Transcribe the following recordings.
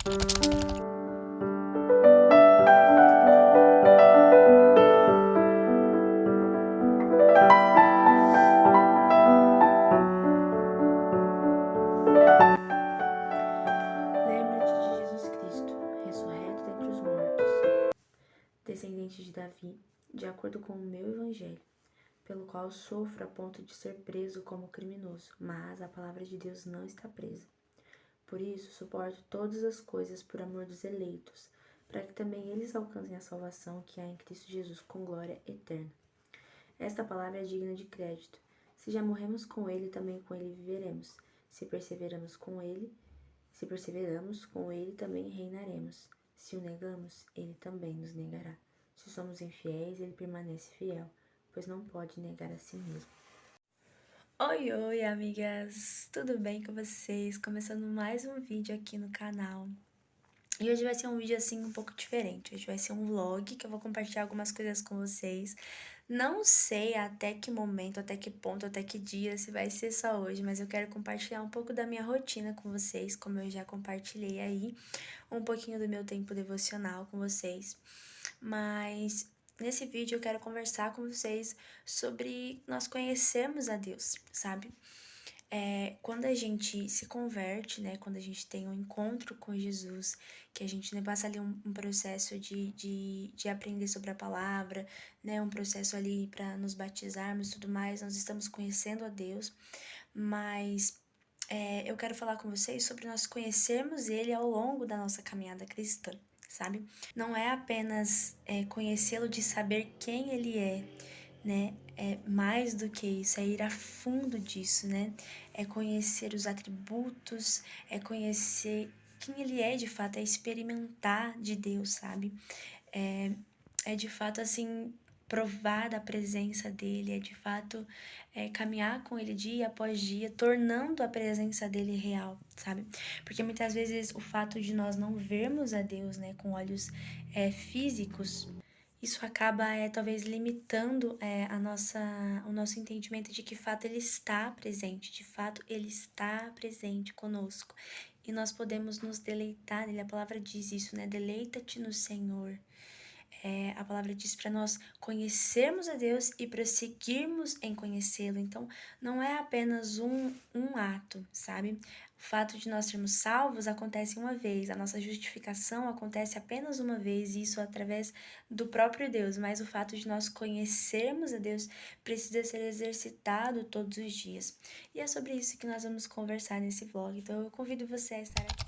Lembra-te de Jesus Cristo, ressurreto dentre os mortos, descendente de Davi, de acordo com o meu evangelho, pelo qual sofro a ponto de ser preso como criminoso, mas a palavra de Deus não está presa. Por isso, suporto todas as coisas por amor dos eleitos, para que também eles alcancem a salvação que há em Cristo Jesus com glória eterna. Esta palavra é digna de crédito. Se já morremos com ele, também com ele viveremos. Se perseveramos, com ele também reinaremos. Se o negamos, ele também nos negará. Se somos infiéis, ele permanece fiel, pois não pode negar a si mesmo. Oi, oi, amigas! Tudo bem com vocês? Começando mais um vídeo aqui no canal. E hoje vai ser um vídeo assim um pouco diferente. Hoje vai ser um vlog que eu vou compartilhar algumas coisas com vocês. Não sei até que momento, até que ponto, até que dia, se vai ser só hoje, mas eu quero compartilhar um pouco da minha rotina com vocês, como eu já compartilhei aí, um pouquinho do meu tempo devocional com vocês. Mas nesse vídeo eu quero conversar com vocês sobre nós conhecermos a Deus, sabe? Quando a gente se converte, né, quando a gente tem um encontro com Jesus, que a gente, né, passa ali um processo de aprender sobre a palavra, né, um processo ali para nos batizarmos e tudo mais, nós estamos conhecendo a Deus, mas eu quero falar com vocês sobre nós conhecermos Ele ao longo da nossa caminhada cristã, sabe? Não é apenas conhecê-lo de saber quem Ele é, né? É mais do que isso, é ir a fundo disso, né? É conhecer os atributos, é conhecer quem ele é de fato, é experimentar de Deus, sabe? É de fato assim, provar da presença dele, é de fato caminhar com ele dia após dia, tornando a presença dele real, sabe? Porque muitas vezes o fato de nós não vermos a Deus, né, com olhos físicos, isso acaba talvez limitando o nosso entendimento de que de fato ele está presente, de fato ele está presente conosco. E nós podemos nos deleitar nele, a palavra diz isso, né? Deleita-te no Senhor. A palavra diz para nós conhecermos a Deus e prosseguirmos em conhecê-lo. Então, não é apenas um ato, sabe? O fato de nós sermos salvos acontece uma vez, a nossa justificação acontece apenas uma vez, e isso através do próprio Deus, mas o fato de nós conhecermos a Deus precisa ser exercitado todos os dias. E é sobre isso que nós vamos conversar nesse vlog, então eu convido você a estar aqui.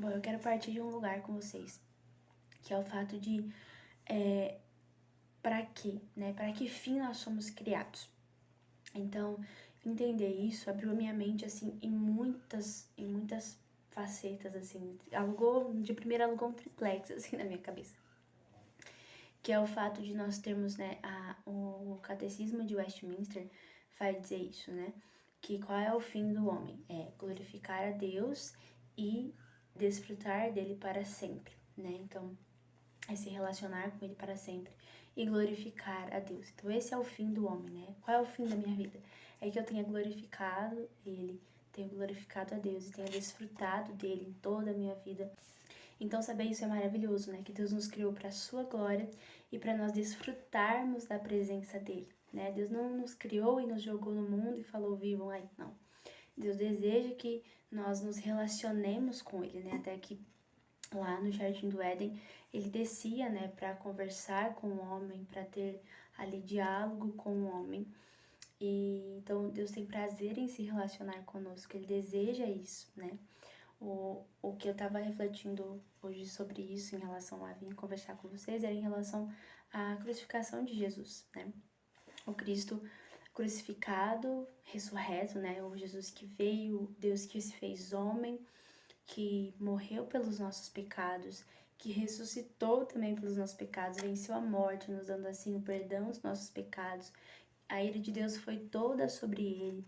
Bom, eu quero partir de um lugar com vocês, que é o fato de para quê, né? Para que fim nós somos criados. Então, entender isso abriu a minha mente, assim, em muitas facetas, assim. De primeira alugou um triplex, assim, na minha cabeça. Que é o fato de nós termos, né, o Catecismo de Westminster vai dizer isso, né? Que qual é o fim do homem? É glorificar a Deus e desfrutar dele para sempre, né? Então, é se relacionar com ele para sempre e glorificar a Deus. Então, esse é o fim do homem, né? Qual é o fim da minha vida? É que eu tenha glorificado ele, tenha glorificado a Deus e tenha desfrutado dele em toda a minha vida. Então, saber isso é maravilhoso, né? Que Deus nos criou para a sua glória e para nós desfrutarmos da presença dele, né? Deus não nos criou e nos jogou no mundo e falou, vivam aí, não. Deus deseja que nós nos relacionemos com ele, né? Até que lá no Jardim do Éden, ele descia, né, para conversar com o homem, para ter ali diálogo com o homem. E então Deus tem prazer em se relacionar conosco, ele deseja isso, né? O que eu estava refletindo hoje sobre isso em relação a vir conversar com vocês era em relação à crucificação de Jesus, né? O Cristo crucificado, ressurreto, né? O Jesus que veio, Deus que se fez homem, que morreu pelos nossos pecados, que ressuscitou também pelos nossos pecados, venceu a morte, nos dando assim o perdão dos nossos pecados. A ira de Deus foi toda sobre ele.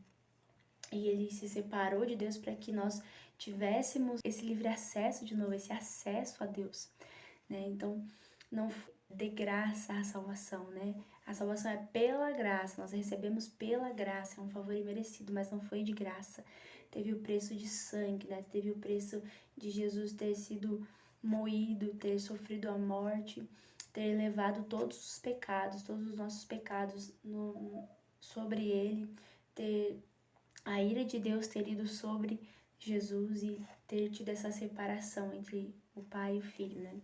E ele se separou de Deus para que nós tivéssemos esse livre acesso de novo, esse acesso a Deus, né? Então, não de graça a salvação, né? A salvação é pela graça, nós recebemos pela graça, é um favor imerecido, mas não foi de graça. Teve o preço de sangue, né? Teve o preço de Jesus ter sido moído, ter sofrido a morte, ter levado todos os pecados, todos os nossos pecados sobre ele, ter a ira de Deus ter ido sobre Jesus e ter tido essa separação entre o pai e o filho, né?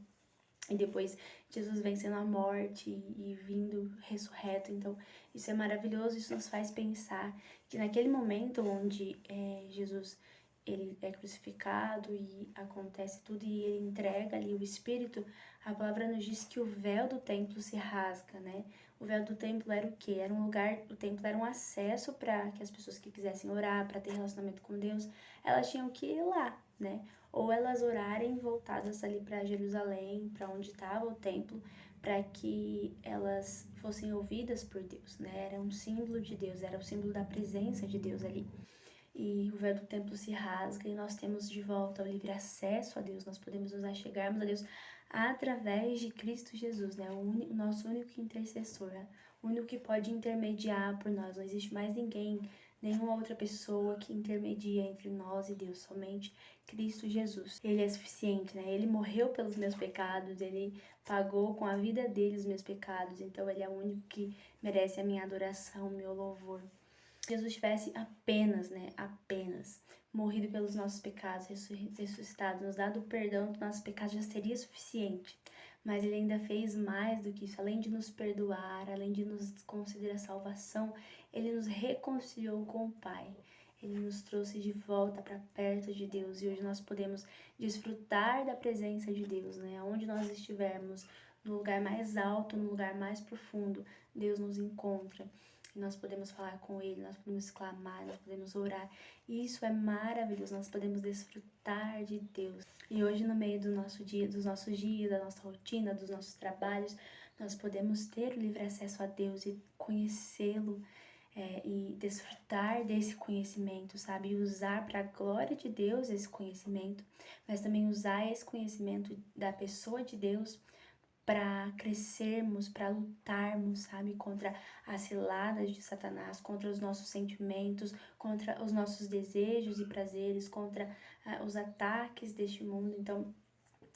E depois Jesus vencendo a morte e vindo ressurreto. Então, isso é maravilhoso, isso nos faz pensar que naquele momento onde Jesus ele é crucificado e acontece tudo e ele entrega ali o Espírito, a palavra nos diz que o véu do templo se rasga, né? O véu do templo era o quê? Era um lugar, o templo era um acesso para que as pessoas que quisessem orar, para ter relacionamento com Deus, elas tinham que ir lá, né? Ou elas orarem voltadas ali para Jerusalém, para onde estava o templo, para que elas fossem ouvidas por Deus, né? Era um símbolo de Deus, era o símbolo da presença de Deus ali. E o véu do templo se rasga e nós temos de volta o livre acesso a Deus, nós podemos nos achegarmos a Deus através de Cristo Jesus, né? O nosso único intercessor, o único que pode intermediar por nós. Não existe mais ninguém, nenhuma outra pessoa que intermedia entre nós e Deus, somente Cristo Jesus. Ele é suficiente, né? Ele morreu pelos meus pecados, ele pagou com a vida dele os meus pecados, então ele é o único que merece a minha adoração, o meu louvor. Se Jesus tivesse apenas morrido pelos nossos pecados, ressuscitado, nos dado o perdão dos nossos pecados, já seria suficiente. Mas ele ainda fez mais do que isso. Além de nos perdoar, além de nos conceder a salvação, ele nos reconciliou com o Pai. Ele nos trouxe de volta para perto de Deus. E hoje nós podemos desfrutar da presença de Deus, né? Onde nós estivermos, no lugar mais alto, no lugar mais profundo, Deus nos encontra. E nós podemos falar com Ele, nós podemos clamar, nós podemos orar. E isso é maravilhoso, nós podemos desfrutar de Deus. E hoje, no meio do nosso dia, dos nossos dias, da nossa rotina, dos nossos trabalhos, nós podemos ter o livre acesso a Deus e conhecê-lo e desfrutar desse conhecimento, sabe? E usar para a glória de Deus esse conhecimento, mas também usar esse conhecimento da pessoa de Deus para crescermos, para lutarmos, sabe, contra as ciladas de Satanás, contra os nossos sentimentos, contra os nossos desejos e prazeres, contra os ataques deste mundo. Então,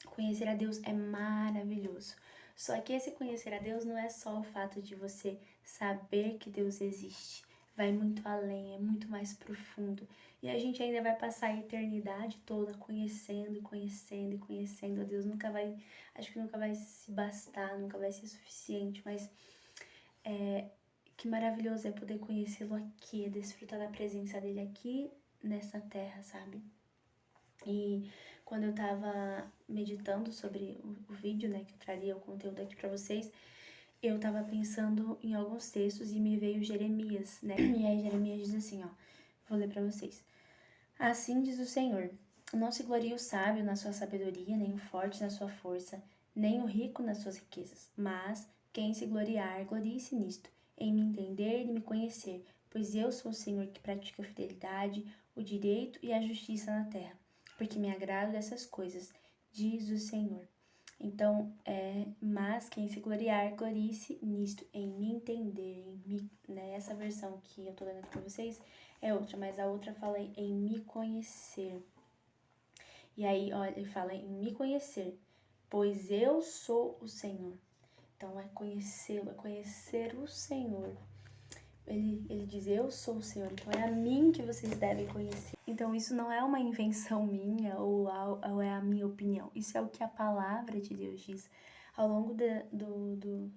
conhecer a Deus é maravilhoso. Só que esse conhecer a Deus não é só o fato de você saber que Deus existe. Vai muito além, é muito mais profundo. E a gente ainda vai passar a eternidade toda conhecendo, conhecendo e conhecendo a Deus. Acho que nunca vai se bastar, nunca vai ser suficiente, mas que maravilhoso é poder conhecê-lo aqui, desfrutar da presença dele aqui nessa terra, sabe? E quando eu tava meditando sobre o vídeo, né, que eu traria o conteúdo aqui pra vocês, eu tava pensando em alguns textos e me veio Jeremias, né? E aí Jeremias diz assim, ó, vou ler pra vocês. Assim diz o Senhor, não se glorie o sábio na sua sabedoria, nem o forte na sua força, nem o rico nas suas riquezas, mas quem se gloriar, glorie-se nisto, em me entender e me conhecer, pois eu sou o Senhor que pratica a fidelidade, o direito e a justiça na terra, porque me agrado dessas coisas, diz o Senhor. Então, mas quem se gloriar, glorie-se nisto, em me entender, né? Essa versão que eu tô lendo aqui pra vocês é outra, mas a outra fala em me conhecer. E aí, olha, ele fala em me conhecer, pois eu sou o Senhor. Então, é conhecê-lo, é conhecer o Senhor. Ele diz, eu sou o Senhor, então é a mim que vocês devem conhecer. Então, isso não é uma invenção minha ou é a minha opinião. Isso é o que a palavra de Deus diz. Ao longo do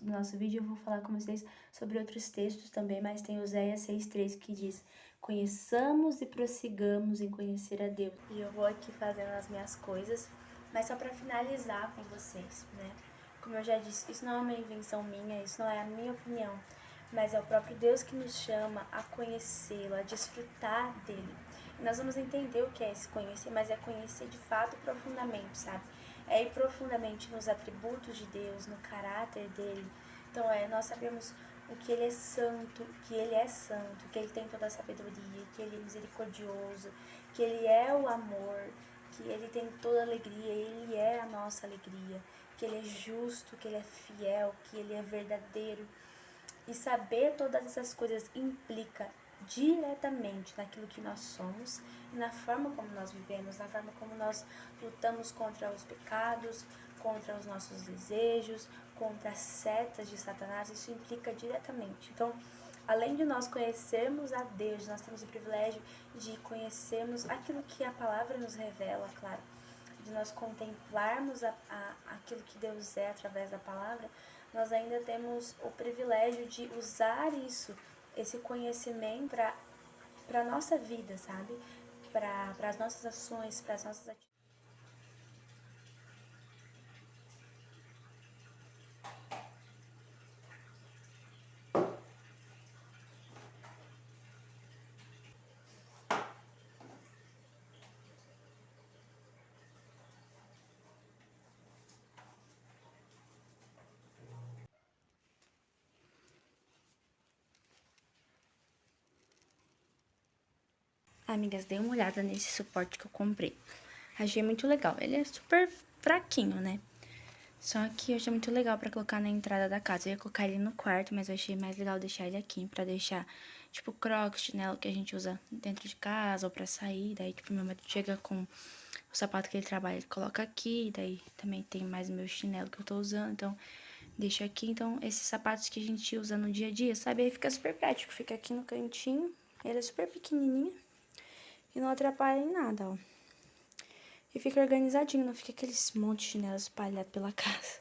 nosso vídeo, eu vou falar com vocês sobre outros textos também, mas tem Oséias 6,3 que diz, conheçamos e prossigamos em conhecer a Deus. E eu vou aqui fazendo as minhas coisas, mas só para finalizar com vocês, né? Como eu já disse, isso não é uma invenção minha, isso não é a minha opinião, mas é o próprio Deus que nos chama a conhecê-lo, a desfrutar dele. E nós vamos entender o que é esse conhecer, mas é conhecer de fato profundamente, sabe? É ir profundamente nos atributos de Deus, no caráter dele. Então, nós sabemos o que ele é santo, que ele é santo, que ele tem toda a sabedoria, que ele é misericordioso, que ele é o amor, que ele tem toda a alegria, ele é a nossa alegria, que ele é justo, que ele é fiel, que ele é verdadeiro. E saber todas essas coisas implica diretamente naquilo que nós somos e na forma como nós vivemos, na forma como nós lutamos contra os pecados, contra os nossos desejos, contra as setas de Satanás. Isso implica diretamente. Então, além de nós conhecermos a Deus, nós temos o privilégio de conhecermos aquilo que a palavra nos revela, claro, de nós contemplarmos aquilo que Deus é através da palavra. Nós ainda temos o privilégio de usar isso, esse conhecimento para a nossa vida, sabe? Para as nossas ações, para as nossas atitudes. Amigas, dei uma olhada nesse suporte que eu comprei. Achei muito legal. Ele é super fraquinho, né? Só que eu achei muito legal pra colocar na entrada da casa. Eu ia colocar ele no quarto, mas eu achei mais legal deixar ele aqui. Pra deixar, tipo, crocs, chinelo que a gente usa dentro de casa ou pra sair. Daí, tipo, meu marido chega com o sapato que ele trabalha, ele coloca aqui. Daí também tem mais meu chinelo que eu tô usando, então deixo aqui. Então, esses sapatos que a gente usa no dia a dia, sabe? Aí fica super prático. Fica aqui no cantinho. Ele é super pequenininho e não atrapalha em nada, ó. E fica organizadinho, não fica aqueles monte de chinelos espalhados pela casa.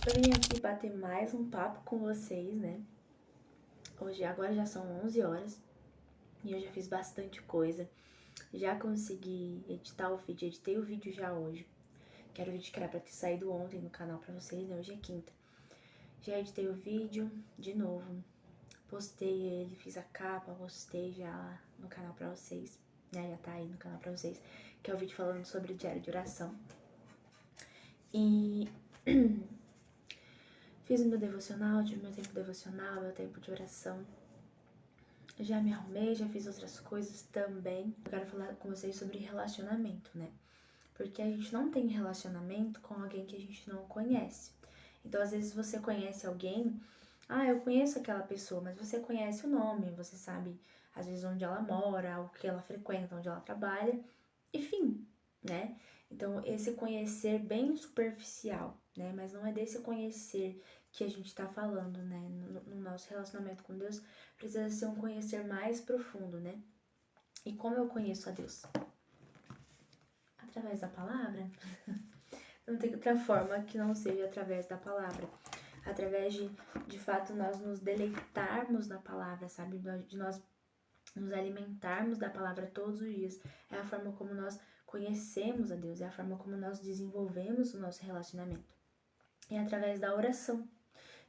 Eu vim aqui bater mais um papo com vocês, né? Agora já são 11 horas e eu já fiz bastante coisa. Já consegui editar o vídeo, editei o vídeo já hoje. Que era o vídeo que era pra ter saído ontem no canal pra vocês, né? Hoje é quinta. Já editei o vídeo de novo, postei ele, fiz a capa, postei já lá no canal pra vocês, né? Já tá aí no canal pra vocês, que é o vídeo falando sobre o diário de oração. E fiz o meu devocional, tive meu tempo devocional, meu tempo de oração. Já me arrumei, já fiz outras coisas também. Eu quero falar com vocês sobre relacionamento, né? Porque a gente não tem relacionamento com alguém que a gente não conhece. Então, às vezes você conhece alguém, eu conheço aquela pessoa, mas você conhece o nome, você sabe, às vezes, onde ela mora, o que ela frequenta, onde ela trabalha, enfim, né? Então, esse conhecer bem superficial, né? Mas não é desse conhecer que a gente está falando, né? No nosso relacionamento com Deus, precisa ser um conhecer mais profundo, né? E como eu conheço a Deus? Através da palavra. Não tem outra forma que não seja através da palavra. Através de fato, nós nos deleitarmos na palavra, sabe? De nós nos alimentarmos da palavra todos os dias. É a forma como nós conhecemos a Deus, é a forma como nós desenvolvemos o nosso relacionamento. É através da oração.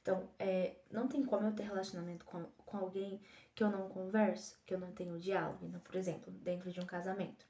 Então, não tem como eu ter relacionamento com alguém que eu não converso, que eu não tenho diálogo. Então, por exemplo, dentro de um casamento.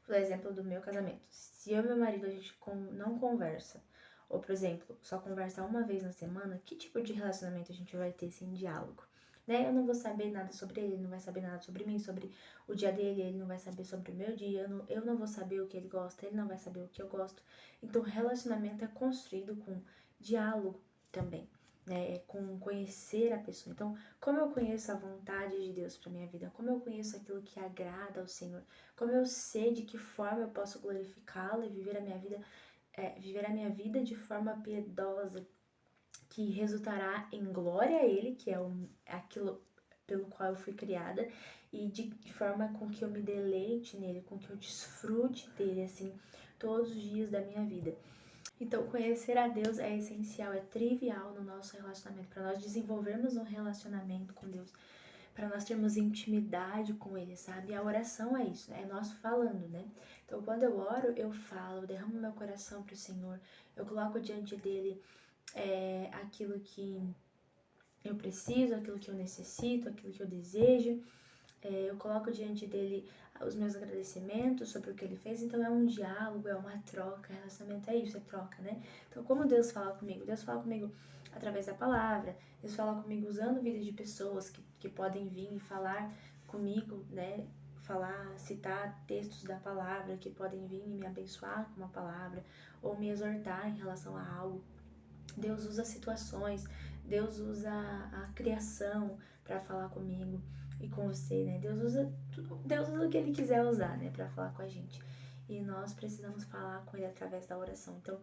Por exemplo, do meu casamento. Se eu e meu marido, a gente não conversa, ou, por exemplo, só conversa uma vez na semana, que tipo de relacionamento a gente vai ter sem diálogo? Né? Eu não vou saber nada sobre ele, ele não vai saber nada sobre mim, sobre o dia dele, ele não vai saber sobre o meu dia, eu não vou saber o que ele gosta, ele não vai saber o que eu gosto. Então, relacionamento é construído com diálogo também, né? Com conhecer a pessoa. Então, como eu conheço a vontade de Deus para minha vida, como eu conheço aquilo que agrada ao Senhor, como eu sei de que forma eu posso glorificá-lo e viver a minha vida de forma piedosa, que resultará em glória a Ele, que é aquilo pelo qual eu fui criada, e de forma com que eu me deleite nele, com que eu desfrute dele, assim, todos os dias da minha vida. Então, conhecer a Deus é essencial, é trivial no nosso relacionamento, para nós desenvolvermos um relacionamento com Deus, para nós termos intimidade com Ele, sabe? A oração é isso, é nós falando, né? Então, quando eu oro, eu falo, eu derramo meu coração para o Senhor, eu coloco diante dele aquilo que eu preciso, aquilo que eu necessito, aquilo que eu desejo. Eu coloco diante dele os meus agradecimentos sobre o que ele fez. Então é um diálogo, é uma troca. Relacionamento é isso, é troca, né? Então como Deus fala comigo? Deus fala comigo através da palavra. Deus fala comigo usando vidas de pessoas que podem vir e falar comigo, né? Citar textos da palavra que podem vir e me abençoar com uma palavra ou me exortar em relação a algo. Deus usa situações, Deus usa a criação para falar comigo e com você, né? Deus usa o que Ele quiser usar, né, para falar com a gente. E nós precisamos falar com Ele através da oração. Então,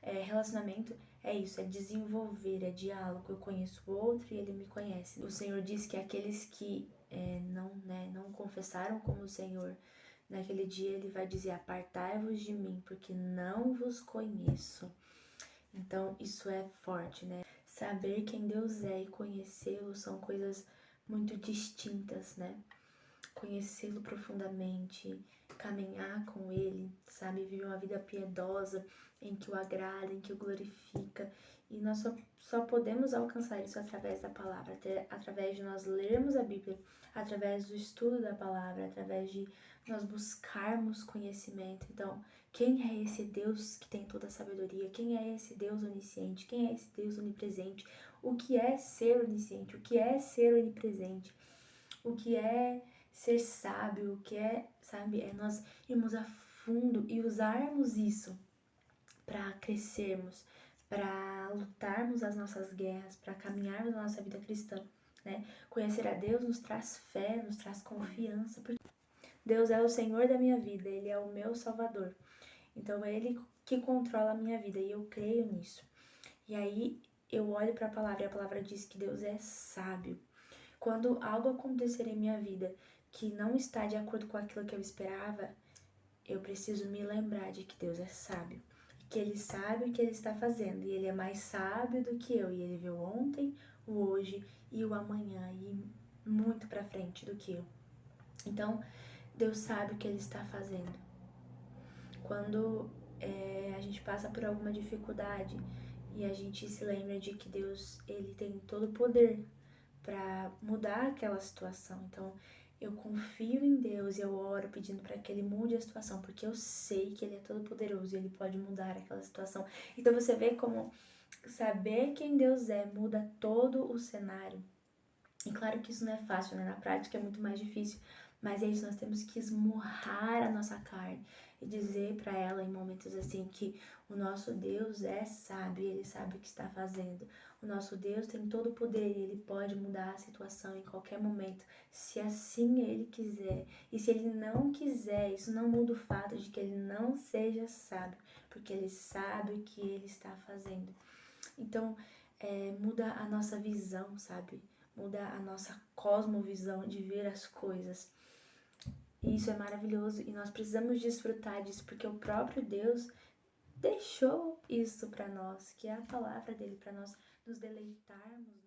relacionamento é isso, é desenvolver, é diálogo. Eu conheço o outro e ele me conhece. O Senhor diz que aqueles que não confessaram como o Senhor, naquele dia Ele vai dizer: apartai-vos de mim, porque não vos conheço. Então, isso é forte, né? Saber quem Deus é e conhecê-lo são coisas muito distintas, né? Conhecê-lo profundamente, caminhar com Ele, sabe? Viver uma vida piedosa, em que o agrada, em que o glorifica. E nós só podemos alcançar isso através da palavra, através de nós lermos a Bíblia, através do estudo da palavra, através de nós buscarmos conhecimento. Então, quem é esse Deus que tem toda a sabedoria? Quem é esse Deus onisciente? Quem é esse Deus onipresente? O que é ser onisciente? O que é ser onipresente? O que é ser sábio? O que é, sabe, é nós irmos a fundo e usarmos isso para crescermos, para lutarmos as nossas guerras, para caminharmos na nossa vida cristã, né? Conhecer a Deus nos traz fé, nos traz confiança, porque Deus é o Senhor da minha vida, Ele é o meu Salvador. Então é Ele que controla a minha vida e eu creio nisso. E aí eu olho para a palavra e a palavra diz que Deus é sábio. Quando algo acontecer em minha vida que não está de acordo com aquilo que eu esperava, eu preciso me lembrar de que Deus é sábio. Que Ele sabe o que Ele está fazendo. E Ele é mais sábio do que eu. E Ele viu ontem, o hoje e o amanhã. E muito pra frente do que eu. Então, Deus sabe o que Ele está fazendo. Quando a gente passa por alguma dificuldade e a gente se lembra de que Deus, Ele tem todo o poder para mudar aquela situação. Então, eu confio em Deus e eu oro pedindo para que Ele mude a situação, porque eu sei que Ele é todo poderoso e Ele pode mudar aquela situação. Então, você vê como saber quem Deus é muda todo o cenário. E claro que isso não é fácil, né? Na prática é muito mais difícil. Mas é isso, nós temos que esmurrar a nossa carne e dizer para ela em momentos assim que o nosso Deus é sábio, Ele sabe o que está fazendo. O nosso Deus tem todo o poder e Ele pode mudar a situação em qualquer momento, se assim Ele quiser. E se Ele não quiser, isso não muda o fato de que Ele não seja sábio, porque Ele sabe o que Ele está fazendo. Então, muda a nossa visão, sabe? Muda a nossa cosmovisão de ver as coisas. E isso é maravilhoso e nós precisamos desfrutar disso, porque o próprio Deus deixou isso para nós, que é a palavra dele, para nós nos deleitarmos